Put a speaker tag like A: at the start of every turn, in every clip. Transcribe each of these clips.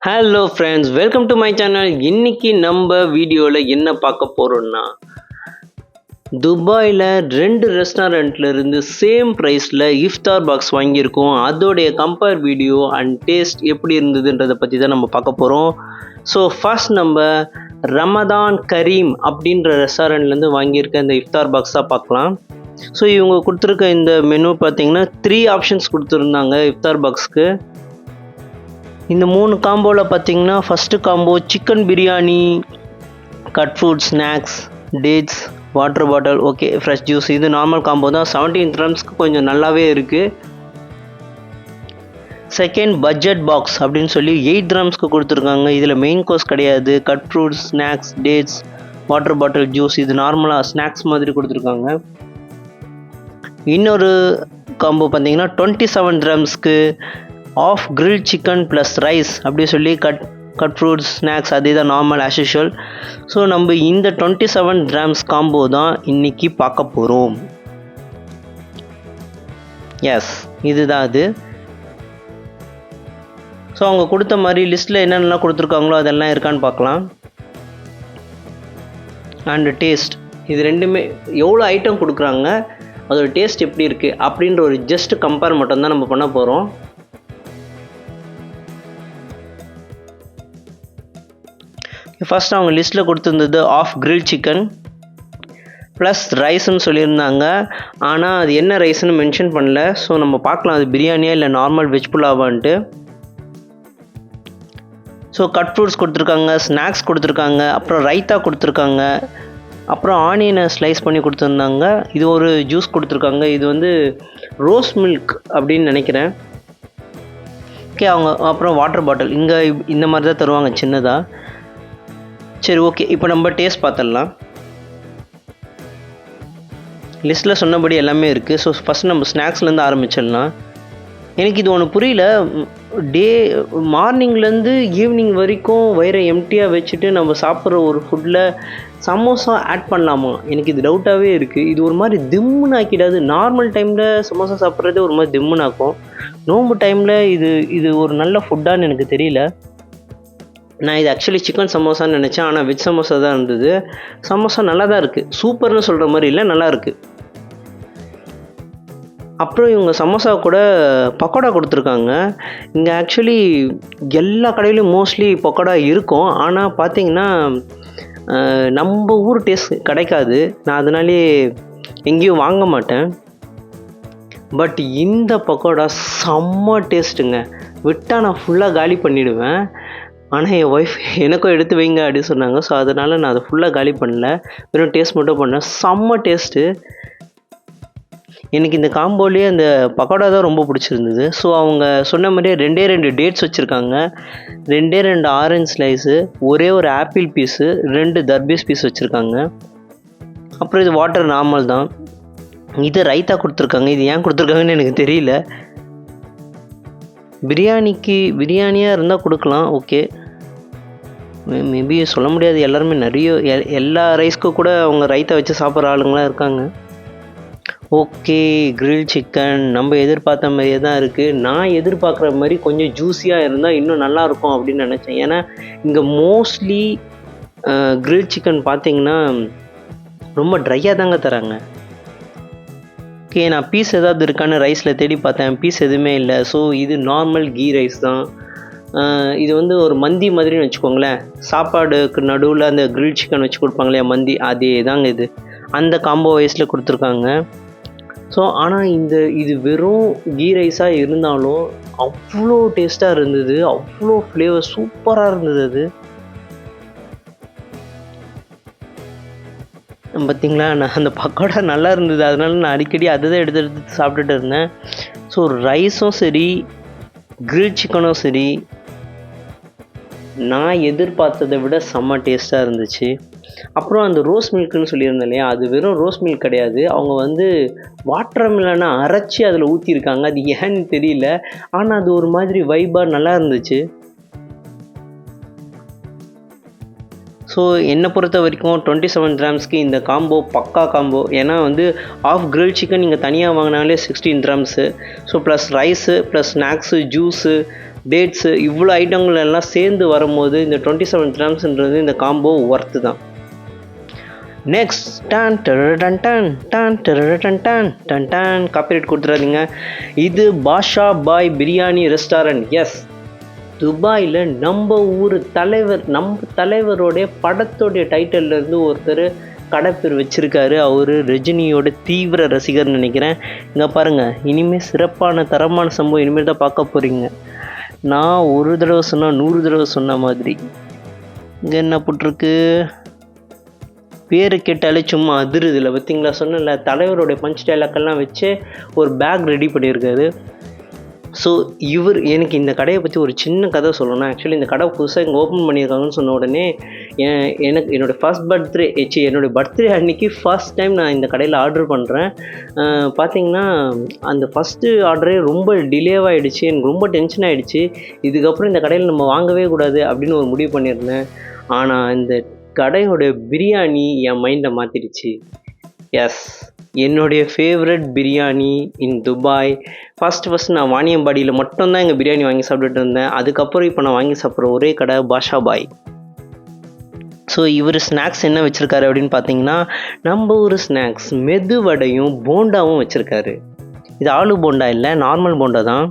A: Hello friends, welcome to my channel. இன்னைக்கு நம்ம வீடியோவில் என்ன பார்க்க போகிறோம்னா, துபாயில் 2 ரெஸ்டாரண்ட்டில் இருந்து சேம் ப்ரைஸில் இஃப்தார் பாக்ஸ் வாங்கியிருக்கோம். அதோடைய கம்பேர் வீடியோ அண்ட் டேஸ்ட் எப்படி இருந்ததுன்றதை பற்றி தான் நம்ம பார்க்க போகிறோம். ஸோ ஃபர்ஸ்ட் நம்ம ரமதான் கரீம் அப்படின்ற ரெஸ்டாரண்ட்லேருந்து வாங்கியிருக்க இந்த இஃப்தார் பாக்ஸ் தான் பார்க்கலாம். ஸோ இவங்க கொடுத்துருக்க இந்த மெனு பார்த்தீங்கன்னா 3 ஆப்ஷன்ஸ் கொடுத்துருந்தாங்க இஃப்தார் பாக்ஸ்க்கு. இந்த 3 காம்போவில் பார்த்தீங்கன்னா first combo chicken biryani, cut food, snacks, dates, water பாட்டில், ஓகே, ஃப்ரெஷ் ஜூஸ். இது நார்மல் காம்போ தான். 17 dirhamsக்கு கொஞ்சம் நல்லாவே இருக்குது. செகண்ட் பட்ஜெட் பாக்ஸ் அப்படின்னு சொல்லி 8 dirhamsக்கு கொடுத்துருக்காங்க. இதில் மெயின் கோர்ஸ் கிடையாது. Cut fruits, snacks, dates, water bottle, juice, இது நார்மலாக ஸ்நாக்ஸ் மாதிரி கொடுத்துருக்காங்க. இன்னொரு காம்போ பார்த்தீங்கன்னா 27 dirhamsக்கு half grill chicken plus rice அப்படி சொல்லி கட் ஃப்ரூட்ஸ், ஸ்நாக்ஸ், அதே தான் நார்மல் ஆஸ் யூஷுவல். ஸோ நம்ம இந்த 27 dirhams காம்போ தான் இன்றைக்கி பார்க்க போகிறோம். எஸ், இதுதான் அது. ஸோ அவங்க கொடுத்த மாதிரி லிஸ்ட்டில் என்னென்னலாம் கொடுத்துருக்காங்களோ அதெல்லாம் இருக்கான்னு பார்க்கலாம். அண்டு டேஸ்ட், இது ரெண்டுமே எவ்வளோ ஐட்டம் கொடுக்குறாங்க, அதோட டேஸ்ட் எப்படி இருக்குது அப்படின்ற ஒரு ஜஸ்ட் கம்பேர் மட்டும்தான் நம்ம பண்ண போகிறோம். ஃபஸ்ட் அவங்க லிஸ்ட்டில் கொடுத்துருந்தது ஆஃப் கிரில் சிக்கன் ப்ளஸ் ரைஸ்ன்னு சொல்லியிருந்தாங்க. ஆனால் அது என்ன ரைஸ்ன்னு மென்ஷன் பண்ணல. ஸோ நம்ம பார்க்கலாம் அது பிரியாணியா இல்லை நார்மல் வெஜ் புலாவான்ட்டு. ஸோ கட் ஃப்ரூட்ஸ் கொடுத்துருக்காங்க, ஸ்நாக்ஸ் கொடுத்துருக்காங்க, அப்புறம் ரைத்தா கொடுத்துருக்காங்க, அப்புறம் ஆனியனை ஸ்லைஸ் பண்ணி கொடுத்துருந்தாங்க. இது ஒரு ஜூஸ் கொடுத்துருக்காங்க. இது வந்து ரோஸ் மில்க் அப்படின்னு நினைக்கிறேன். ஓகே, அவங்க அப்புறம் வாட்டர் பாட்டில் இங்கே இந்த மாதிரி தான் தருவாங்க சின்னதாக. சரி, ஓகே, இப்போ நம்ம டேஸ்ட் பார்த்துடலாம். லிஸ்ட்டில் சொன்னபடி எல்லாமே இருக்குது. ஸோ ஃபஸ்ட் நம்ம ஸ்நாக்ஸ்லேருந்து ஆரம்பிச்சிடலாம். எனக்கு இது ஒன்று புரியல. மார்னிங்லேருந்து ஈவினிங் வரைக்கும் வயிறை எம்டியாக வச்சுட்டு நம்ம சாப்பிட்ற ஒரு ஃபுட்டில் சமோசா ஆட் பண்ணலாமா? எனக்கு இது டவுட்டாகவே இருக்குது. இது ஒரு மாதிரி திம்முன்னு ஆக்கிடாது? நார்மல் டைமில் சமோசா சாப்பிட்றதே ஒரு மாதிரி திம்முன்னு ஆக்கும். நோம்பு டைமில் இது ஒரு நல்ல ஃபுட்டான்னு எனக்கு தெரியல. நான் இது ஆக்சுவலி சிக்கன் சமோசான்னு நினச்சேன், ஆனால் வெஜ் சமோசா தான் இருந்தது. சமோசா நல்லா தான் இருக்குது, சூப்பர்னு சொல்கிற மாதிரி இல்லை, நல்லா இருக்குது. அப்புறம் இவங்க சமோசா கூட பக்கோடா கொடுத்துருக்காங்க. இங்கே ஆக்சுவலி எல்லா கடையிலையும் மோஸ்ட்லி பக்கோடா இருக்கும், ஆனால் பார்த்தீங்கன்னா நம்ம ஊர் டேஸ்ட் கிடைக்காது. நான் அதனாலே எங்கேயும் வாங்க மாட்டேன். பட் இந்த பக்கோடா செம்ம டேஸ்ட்டுங்க. விட்டால் நான் ஃபுல்லாக காலி பண்ணிவிடுவேன். ஆனால் என் ஒய்ஃப் எனக்கும் எடுத்து வைங்க அப்படின்னு சொன்னாங்க. ஸோ அதனால் நான் அதை ஃபுல்லாக காலி பண்ணல, வெறும் டேஸ்ட் மட்டும் பண்ணேன். செம்ம டேஸ்ட்டு. எனக்கு இந்த காம்போலேயே அந்த பக்கோடா தான் ரொம்ப பிடிச்சிருந்தது. ஸோ அவங்க சொன்ன மாதிரியே 2 டேட்ஸ் வச்சுருக்காங்க, 2 ஆரஞ்சு ஸ்லைஸு, ஒரே ஒரு ஆப்பிள் பீஸு, 2 தர்பீஸ் பீஸ் வச்சுருக்காங்க. அப்புறம் இது வாட்டர் நார்மல் தான். இது ரைத்தா கொடுத்துருக்காங்க. இது ஏன் கொடுத்துருக்காங்கன்னு எனக்கு தெரியல. பிரியாணியாக இருந்தால் கொடுக்கலாம், ஓகே. மேபி சொல்ல முடியாது. எல்லாருமே எல்லா ரைஸ்க்கும் கூட அவங்க ரைத்தா வச்சு சாப்பிட்ற ஆளுங்களாம் இருக்காங்க. ஓகே, கிரில் சிக்கன் நம்ம எதிர்பார்த்த மாதிரியே தான் இருக்குது. நான் எதிர்பார்க்குற மாதிரி கொஞ்சம் ஜூஸியாக இருந்தால் இன்னும் நல்லாயிருக்கும் அப்படின்னு நினச்சேன். ஏன்னா இங்கே மோஸ்ட்லி கிரில் சிக்கன் பார்த்திங்கன்னா ரொம்ப ட்ரையாக தாங்க தராங்க. ஓகே, நான் பீஸ் ஏதாவது இருக்கான்னு ரைஸில் தேடி பார்த்தேன், பீஸ் எதுவுமே இல்லை. ஸோ இது நார்மல் கீ ரைஸ் தான். இது வந்து ஒரு மந்தி மாதிரின்னு வச்சுக்கோங்களேன். சாப்பாடுக்கு நடுவில் அந்த கிரில் சிக்கன் வச்சு கொடுப்பாங்களே மந்தி, அதே தாங்க இது. அந்த காம்போ வைஸில் கொடுத்துருக்காங்க. ஸோ ஆனால் இது வெறும் கீ ரைஸாக இருந்தாலும் அவ்வளோ டேஸ்ட்டாக இருந்தது, அவ்வளோ ஃப்ளேவர் சூப்பராக இருந்தது. அது பார்த்திங்களா, நான் அந்த பக்கோடா நல்லா இருந்தது, அதனால நான் அடிக்கடி அதை தான் எடுத்து சாப்பிட்டுட்டு இருந்தேன். ஸோ ரைஸும் சரி, கிரில் சிக்கனும் சரி, நான் எதிர்பார்த்ததை விட செம்ம டேஸ்ட்டாக இருந்துச்சு. அப்புறம் அந்த ரோஸ் மில்க்குன்னு சொல்லியிருந்தேன் இல்லையா, அது வெறும் ரோஸ் மில்க் கிடையாது. அவங்க வந்து வாட்டர் மில்லனை அரைச்சி அதில் ஊற்றிருக்காங்க. அது ஏன்னு தெரியல, ஆனால் அது ஒரு மாதிரி வைபாக நல்லா இருந்துச்சு. ஸோ என்னை பொறுத்த வரைக்கும் 27 dirhamsக்கு இந்த காம்போ பக்கா காம்போ. ஏன்னா வந்து ஆஃப் கிரில் சிக்கன் நீங்கள் தனியாக வாங்கினாலே 16 dirhams. So plus rice plus snacks, juice, dates இவ்வளோ ஐட்டங்கள் எல்லாம் சேர்ந்து வரும்போது இந்த 27 dirhamsன்றது இந்த காம்போ ஒர்த்து தான். நெக்ஸ்ட் டான் டரடன் டான் டான் டரடன் டான் டான் டான் காப்பிரைட் கொடுத்துறாதீங்க. இது பாஷா பாய் பிரியாணி ரெஸ்டாரண்ட். எஸ், துபாயில் நம்ம ஊர் தலைவர், நம்ம தலைவருடைய படத்தோடைய டைட்டில்லேருந்து ஒருத்தர் கடை பேர் வச்சுருக்காரு. அவர் ரஜினியோட தீவிர ரசிகர்னு நினைக்கிறேன். இங்கே பாருங்கள், இனிமேல் சிறப்பான தரமான சம்பவம் இனிமேல் தான் பார்க்க போகிறீங்க. நான் ஒரு தடவை சொன்னால் 100 தடவை சொன்ன மாதிரி. இங்கே என்ன போட்டிருக்கு, பேர் கேட்டாலே சும்மா அதிருதில்ல. பார்த்தீங்களா, சொன்னல தலைவருடைய பஞ்ச் டைலாக்கெல்லாம் வச்சு ஒரு பேக் ரெடி பண்ணியிருக்காரு. ஸோ எனக்கு இந்த கடையை பற்றி ஒரு சின்ன கதை சொல்லணும். ஆக்சுவலி இந்த கடை புதுசாக இங்கே ஓப்பன் பண்ணியிருக்காங்கன்னு சொன்ன உடனே என்னோடய என்னுடைய பர்த்டே அன்றைக்கி ஃபர்ஸ்ட் டைம் நான் இந்த கடையில் ஆர்டர் பண்ணுறேன். பார்த்திங்கன்னா அந்த ஃபஸ்ட்டு ஆர்டரே ரொம்ப டிலேவாகிடுச்சு. எனக்கு ரொம்ப டென்ஷன் ஆகிடுச்சு. இதுக்கப்புறம் இந்த கடையில் நம்ம வாங்கவே கூடாது அப்படின்னு ஒரு முடிவு பண்ணியிருந்தேன். ஆனால் இந்த கடையோட பிரியாணி என் மைண்டை மாற்றிடுச்சு. எஸ், என்னுடைய ஃபேவரட் பிரியாணி இன் துபாய். ஃபஸ்ட்டு நான் வாணியம்பாடியில் மட்டும்தான் எங்கள் பிரியாணி வாங்கி சாப்பிட்டுட்டு இருந்தேன். அதுக்கப்புறம் இப்போ நான் வாங்கி சாப்பிட்ற ஒரே கடை பாஷா பாய். ஸோ இவர் ஸ்நாக்ஸ் என்ன வச்சுருக்காரு அப்படின்னு பார்த்தீங்கன்னா, நம்ம ஒரு ஸ்நாக்ஸ் மெதுவடையும் போண்டாவும் வச்சுருக்காரு. இது ஆலு போண்டா இல்லை, நார்மல் போண்டா தான்.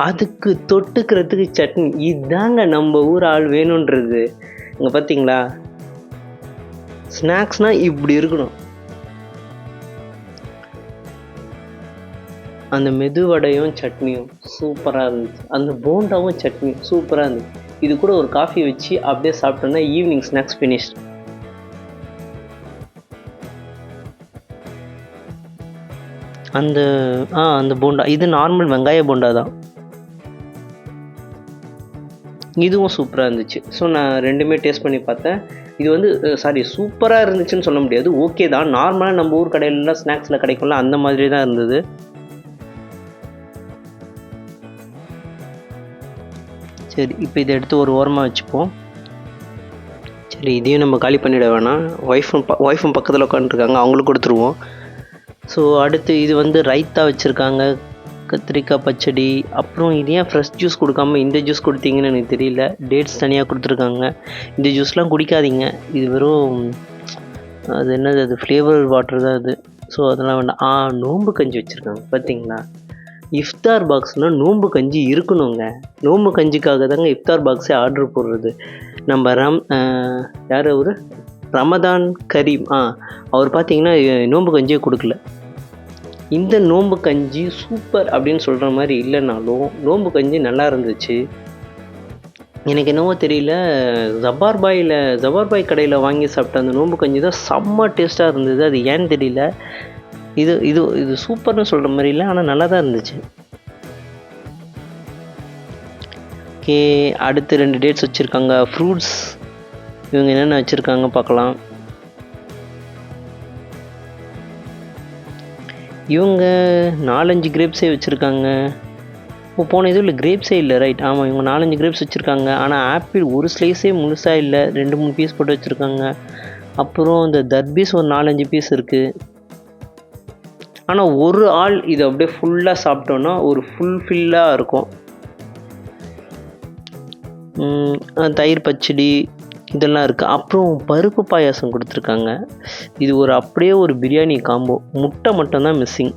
A: அதுக்கு தொட்டுக்கிறதுக்கு சட்னி. இதாங்க நம்ம ஊர் ஆள் வேணுன்றது. இங்கே பார்த்தீங்களா, ஸ்நாக்ஸ்னால் இப்படி இருக்கணும். அந்த மெதுவடையும் சட்னியும் சூப்பராக இருந்துச்சு. அந்த போண்டாவும் சட்னியும் சூப்பராக இருந்துச்சு. இது கூட ஒரு காஃபி வச்சு அப்படியே சாப்பிட்டோன்னா ஈவினிங் ஸ்நாக்ஸ் ஃபினிஷ். அந்த போண்டா இது நார்மல் வெங்காய போண்டா தான். இதுவும் சூப்பராக இருந்துச்சு. ஸோ நான் ரெண்டுமே டேஸ்ட் பண்ணி பார்த்தேன். இது சூப்பராக இருந்துச்சுன்னு சொல்ல முடியாது, ஓகே தான். நார்மலாக நம்ம ஊர் கடையிலலாம் ஸ்நாக்ஸில் கிடைக்கும்ல, அந்த மாதிரி தான் இருந்தது. சரி, இப்போ இதை எடுத்து ஒரு ஓரமாக வச்சுப்போம். சரி, இதையும் நம்ம காலி பண்ணிட வேணாம். ஒய்ஃபும் பக்கத்தில் உட்காந்துருக்காங்க, அவங்களுக்கு கொடுத்துருவோம். ஸோ அடுத்து இது ரைத்தா வச்சுருக்காங்க, கத்திரிக்காய் பச்சடி. அப்புறம் இது ஏன் ஃப்ரெஷ் ஜூஸ் கொடுக்காம இந்த ஜூஸ் கொடுத்தீங்கன்னு எனக்கு தெரியல. டேட்ஸ் தனியாக கொடுத்துருக்காங்க. இந்த ஜூஸ்லாம் குடிக்காதீங்க, இது வெறும் அது என்னது, அது ஃப்ளேவர் வாட்டர் தான் அது. ஸோ அதெல்லாம் வேண்டாம். நோம்பு கஞ்சி வச்சுருக்காங்க பார்த்தீங்களா. இஃப்தார் பாக்ஸ்னால் நோம்பு கஞ்சி இருக்கணுங்க. நோம்பு கஞ்சிக்காக தாங்க இஃப்தார் பாக்ஸே ஆர்டர் போடுறது. நம்ம யார் அவர், ரமதான் கரீம், அவர் பார்த்தீங்கன்னா நோம்பு கஞ்சியே கொடுக்கல. இந்த நோம்பு கஞ்சி சூப்பர் அப்படின்னு சொல்கிற மாதிரி இல்லைனாலும் நோம்பு கஞ்சி நல்லா இருந்துச்சு. எனக்கு என்னவோ தெரியல, ஜபார் பாய் கடையில் வாங்கி சாப்பிட்ட அந்த நோம்பு கஞ்சி தான் செம்ம டேஸ்ட்டாக இருந்தது. அது ஏன்னு தெரியல. இது இது இது சூப்பர்னு சொல்கிற மாதிரி இல்லை, ஆனால் நல்லா தான் இருந்துச்சு. ஓகே, அடுத்து 2 டேட்ஸ் வச்சுருக்காங்க. ஃப்ரூட்ஸ் இவங்க என்னென்ன வச்சுருக்காங்க பார்க்கலாம். இவங்க 4-5 கிரேப்ஸே வச்சுருக்காங்க. போன இதில் கிரேப்ஸே இல்லை, ரைட். ஆமாம், இவங்க 4-5 கிரேப்ஸ் வச்சுருக்காங்க. ஆனால் ஆப்பிள் ஒரு ஸ்லைஸே முழுசாக இல்லை, 2-3 பீஸ் போட்டு வச்சுருக்காங்க. அப்புறம் இந்த தர்பீஸ் ஒரு 4-5 பீஸ் இருக்குது. ஆனால் ஒரு ஆள் இதை அப்படியே ஃபுல்லாக சாப்பிட்டோன்னா ஒரு ஃபுல்ஃபில்லாக இருக்கும். தயிர் பச்சடி இதெல்லாம் இருக்குது. அப்புறம் பருப்பு பாயாசம் கொடுத்துருக்காங்க. இது அப்படியே ஒரு பிரியாணி காம்போ. முட்டை மட்டும்தான் மிஸ்ஸிங்.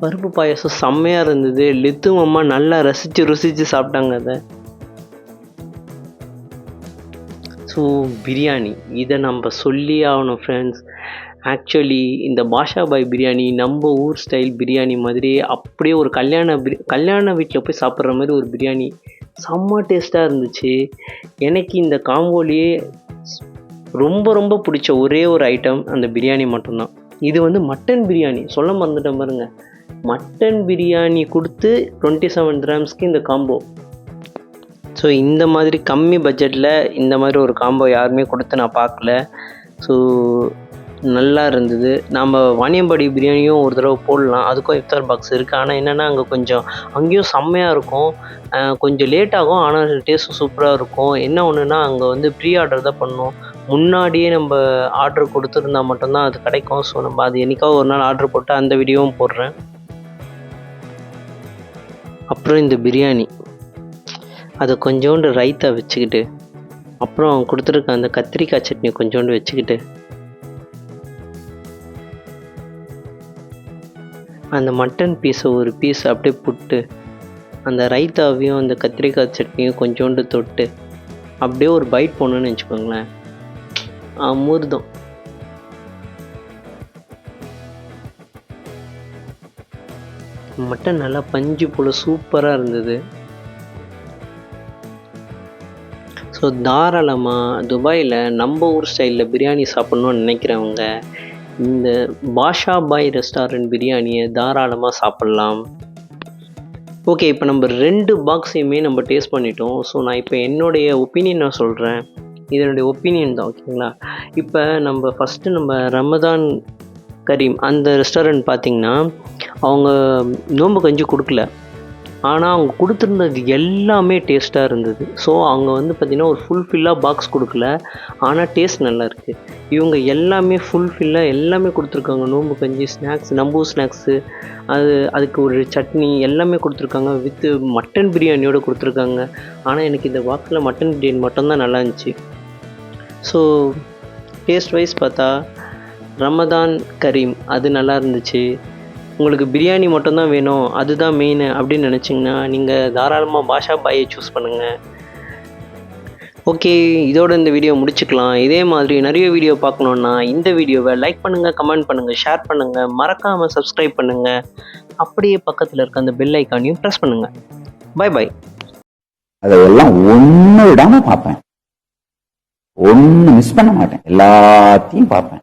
A: பருப்பு பாயாசம் செம்மையாக இருந்தது. லித்து அம்மா நல்லா ருசித்து சாப்பிட்டாங்க அதை. ஸோ பிரியாணி இதை நம்ம சொல்லி ஆகணும் ஃப்ரெண்ட்ஸ். ஆக்சுவலி இந்த பாஷா பாய் பிரியாணி நம்ம ஊர் ஸ்டைல் பிரியாணி மாதிரி அப்படியே ஒரு கல்யாண வீட்டில் போய் சாப்பிட்ற மாதிரி ஒரு பிரியாணி. செம்ம டேஸ்ட்டாக இருந்துச்சு. எனக்கு இந்த காம்போலேயே ரொம்ப ரொம்ப பிடிச்ச ஒரே ஒரு ஐட்டம் அந்த பிரியாணி மட்டும்தான். இது மட்டன் பிரியாணி சொல்ல மறந்துட்டேன் பாருங்கள். மட்டன் பிரியாணி கொடுத்து 27 dirhamsக்கு இந்த காம்போ. ஸோ இந்த மாதிரி கம்மி பட்ஜெட்டில் இந்த மாதிரி ஒரு காம்போ யாருமே கொடுத்து நான் பார்க்கல. ஸோ நல்லா இருந்தது. நம்ம வாணியம்பாடி பிரியாணியும் ஒரு தடவை போடலாம், அதுக்கும் இஃப்தார் பாக்ஸ் இருக்குது. ஆனால் என்னென்னா அங்கேயும் செம்மையாக இருக்கும். கொஞ்சம் லேட் ஆகும், ஆனால் டேஸ்ட்டும் சூப்பராக இருக்கும். என்ன ஒன்றுனா அங்கே ப்ரீ ஆர்டர் தான் பண்ணணும். முன்னாடியே நம்ம ஆர்டர் கொடுத்துருந்தா மட்டும்தான் அது கிடைக்கும். ஸோ நம்ம அது என்றைக்காவது ஒரு நாள் ஆர்டர் போட்டு அந்த வீடியோவும் போடுறேன். அப்புறம் இந்த பிரியாணி, அதை கொஞ்சோண்டு ரைத்தா வச்சுக்கிட்டு, அப்புறம் அவங்க கொடுத்துருக்க அந்த கத்திரிக்காய் சட்னி கொஞ்சோண்டு வச்சுக்கிட்டு, அந்த மட்டன் பீஸை ஒரு பீஸ் அப்படியே புட்டு, அந்த ரைத்தாவையும் அந்த கத்திரிக்காய் சட்னியும் கொஞ்சோண்டு தொட்டு அப்படியே ஒரு பைட் போடணுன்னு வச்சுக்கோங்களேன், அமிர்தம். மட்டன் நல்லா பஞ்சு போல் சூப்பராக இருந்தது. ஸோ தாராளமாக துபாயில் நம்ம ஊர் ஸ்டைலில் பிரியாணி சாப்பிட்ணுன்னு நினைக்கிறவங்க இந்த பாஷா பாய் ரெஸ்டாரண்ட் பிரியாணியை தாராளமாக சாப்பிட்லாம். ஓகே, இப்போ நம்ம 2 பாக்ஸையுமே நம்ம டேஸ்ட் பண்ணிட்டோம். ஸோ நான் இப்போ என்னுடைய ஒப்பீனியன் நான் சொல்கிறேன். இதனுடைய ஒப்பீனியன் தான், ஓகேங்களா? இப்போ நம்ம ரமதான் கரீம் அந்த ரெஸ்டாரண்ட் பார்த்திங்கன்னா, அவங்க நோன்பு கஞ்சி கொடுக்கல, ஆனால் அவங்க கொடுத்துருந்தது எல்லாமே டேஸ்ட்டாக இருந்தது. ஸோ அவங்க பார்த்திங்கன்னா ஒரு ஃபுல்ஃபில்லாக பாக்ஸ் கொடுக்கல, ஆனால் டேஸ்ட் நல்லா இருக்குது. இவங்க எல்லாமே ஃபுல்ஃபில்லாக எல்லாமே கொடுத்துருக்காங்க. நோன்பு கஞ்சி, ஸ்நாக்ஸ், நம்பூ ஸ்நாக்ஸு, அதுக்கு ஒரு சட்னி எல்லாமே கொடுத்துருக்காங்க. வித்து மட்டன் பிரியாணியோடு கொடுத்துருக்காங்க. ஆனால் எனக்கு இந்த பாக்ஸில் மட்டன் பிரியாணி மட்டும்தான் நல்லா இருந்துச்சு. ஸோ டேஸ்ட் வைஸ் பார்த்தா ரமதான் கரீம் அது நல்லா இருந்துச்சு. உங்களுக்கு பிரியாணி மட்டும்தான் வேணும், அதுதான் மெயின் அப்படின்னு நினச்சிங்கன்னா நீங்கள் தாராளமாக பாஷா பாயை சூஸ் பண்ணுங்கள். ஓகே, இதோட இந்த வீடியோ முடிச்சுக்கலாம். இதே மாதிரி நிறைய வீடியோ பார்க்கணுன்னா இந்த வீடியோவை லைக் பண்ணுங்கள், கமெண்ட் பண்ணுங்கள், ஷேர் பண்ணுங்கள், மறக்காமல் சப்ஸ்கிரைப் பண்ணுங்கள். அப்படியே பக்கத்தில் இருக்க அந்த பெல் ஐக்கானையும் ப்ரெஸ் பண்ணுங்கள். Bye bye.
B: அதெல்லாம் ஒன்று விடாமல் பார்ப்பேன், ஒன்று மிஸ் பண்ண மாட்டேன். எல்லாத்தையும் பார்ப்பேன்.